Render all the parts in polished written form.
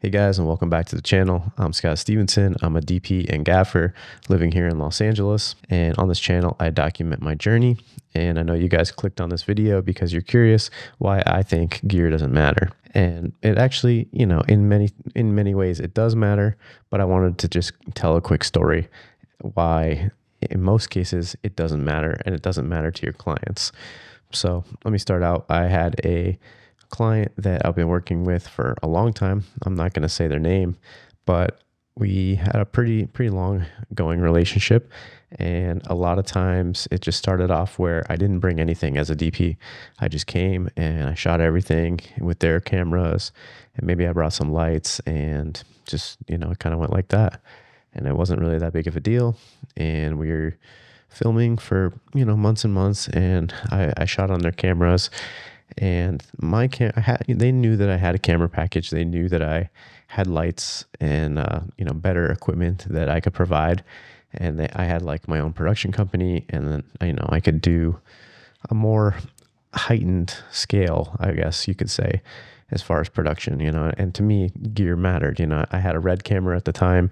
Hey guys, and welcome back to the channel. I'm Scott Stevenson. I'm a DP and gaffer living here in Los Angeles. And on this channel, I document my journey. And I know you guys clicked on this video because you're curious why I think gear doesn't matter. And it actually, in many ways it does matter, but I wanted to just tell a quick story why in most cases it doesn't matter, and it doesn't matter to your clients. So let me start out. I had a client that I've been working with for a long time. I'm not going to say their name, but we had a pretty long going relationship. And a lot of times it just started off where I didn't bring anything as a DP. I just came and I shot everything with their cameras, and maybe I brought some lights, and just, it kind of went like that. And it wasn't really that big of a deal. And we were filming for, months and months, and I shot on their cameras. And they knew that I had a camera package. They knew that I had lights and better equipment that I could provide. And I had like my own production company, and then I could do a more heightened scale, I guess you could say, as far as production. And to me, gear mattered. I had a Red camera at the time,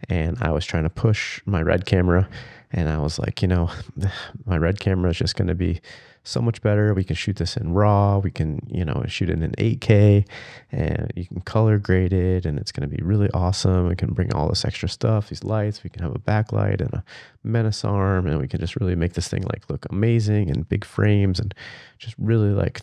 and I was trying to push my Red camera, and I was like, my Red camera is just going to be so much better. We can shoot this in RAW. We can, shoot it in 8K, and you can color grade it, and it's going to be really awesome. We can bring all this extra stuff, these lights. We can have a backlight and a menace arm, and we can just really make this thing like look amazing, and big frames, and just really like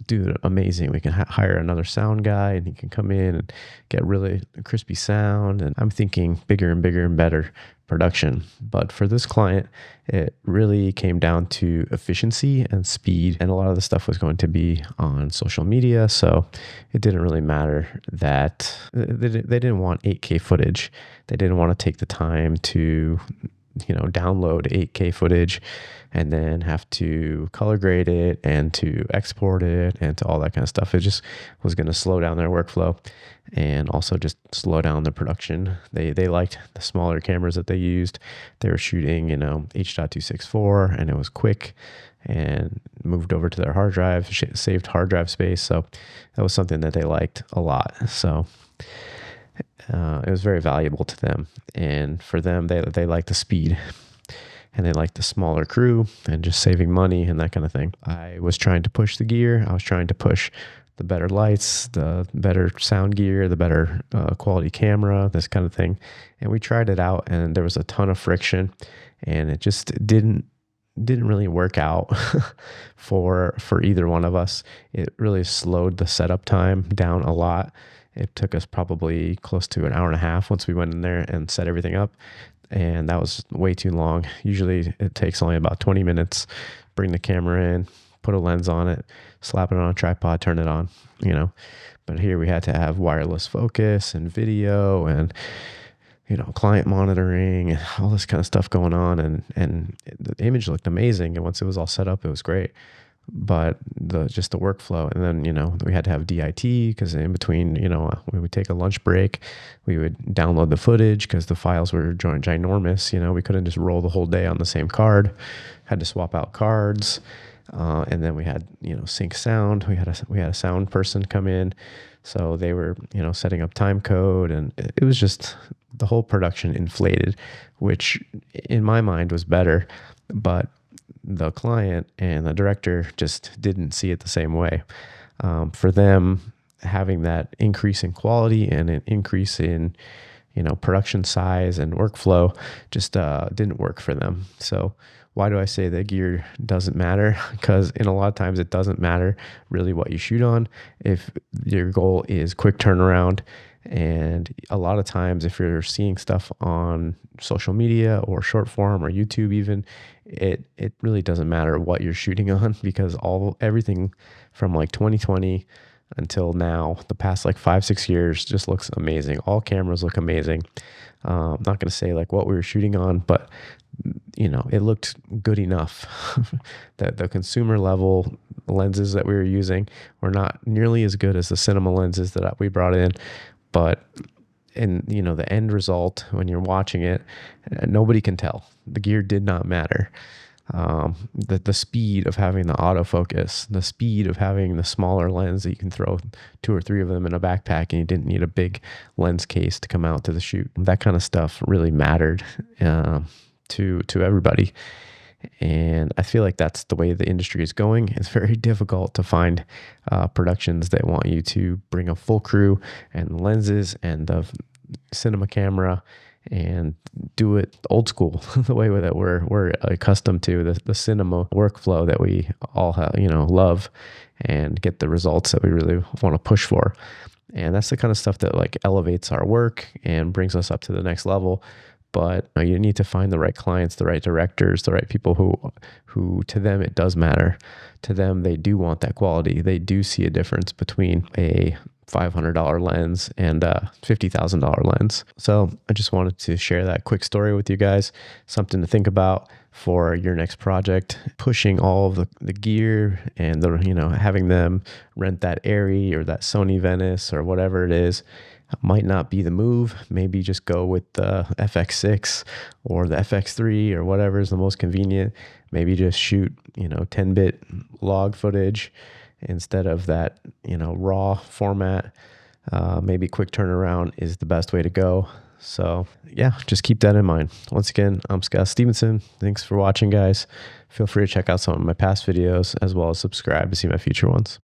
do it amazing. We can hire another sound guy, and he can come in and get really crispy sound. And I'm thinking bigger and bigger and better production. But for this client, it really came down to efficiency and speed, and a lot of the stuff was going to be on social media, so it didn't really matter that they didn't want 8K footage. They didn't want to take the time to download 8K footage and then have to color grade it and to export it and to all that kind of stuff. It just was going to slow down their workflow, and also just slow down the production. They liked the smaller cameras that they used. They were shooting, H.264, and it was quick, and moved over to their hard drive, saved hard drive space. So that was something that they liked a lot. So it was very valuable to them. And for them, they like the speed, and they like the smaller crew and just saving money and that kind of thing. I was trying to push the gear. I was trying to push the better lights, the better sound gear, the better quality camera, this kind of thing. And we tried it out, and there was a ton of friction, and it just didn't really work out for either one of us. It really slowed the setup time down a lot. It took us probably close to an hour and a half once we went in there and set everything up. And that was way too long. Usually it takes only about 20 minutes. Bring the camera in, put a lens on it, slap it on a tripod, turn it on, But here we had to have wireless focus and video and, client monitoring and all this kind of stuff going on. And the image looked amazing. And once it was all set up, it was great. But just the workflow, and then we had to have DIT, because in between we would take a lunch break, we would download the footage because the files were ginormous. We couldn't just roll the whole day on the same card. Had to swap out cards, and then we had sync sound. We had a sound person come in, so they were setting up time code, and it was just the whole production inflated, which in my mind was better, but the client and the director just didn't see it the same way. For them, having that increase in quality and an increase in production size and workflow just didn't work for them. So why do I say that gear doesn't matter? Because in a lot of times it doesn't matter really what you shoot on if your goal is quick turnaround. And a lot of times if you're seeing stuff on social media or short form or YouTube even, it really doesn't matter what you're shooting on, because everything from like 2020 until now, the past like 5-6 years, just looks amazing. All cameras look amazing. I'm not going to say like what we were shooting on, but it looked good enough. The consumer level lenses that we were using were not nearly as good as the cinema lenses that we brought in, but the end result when you're watching it, nobody can tell. The gear did not matter. the speed of having the autofocus, the speed of having the smaller lens that you can throw 2 or 3 of them in a backpack and you didn't need a big lens case to come out to the shoot. That kind of stuff really mattered to everybody. And I feel like that's the way the industry is going. It's very difficult to find productions that want you to bring a full crew and lenses and the cinema camera and do it old school, the way that we're accustomed to, the cinema workflow that we all have, love, and get the results that we really want to push for. And that's the kind of stuff that like elevates our work and brings us up to the next level. But you need to find the right clients, the right directors, the right people who to them it does matter. To them, they do want that quality. They do see a difference between a $500 lens and a $50,000 lens. So I just wanted to share that quick story with you guys, something to think about for your next project. Pushing all of the gear and having them rent that Arri or that Sony Venice or whatever it is might not be the move. Maybe just go with the FX6 or the FX3 or whatever is the most convenient. Maybe just shoot 10-bit log footage instead of that raw format. Maybe quick turnaround is the best way to go. So yeah, just keep that in mind. Once again, I'm Scott Stevenson. Thanks for watching, guys. Feel free to check out some of my past videos as well as subscribe to see my future ones.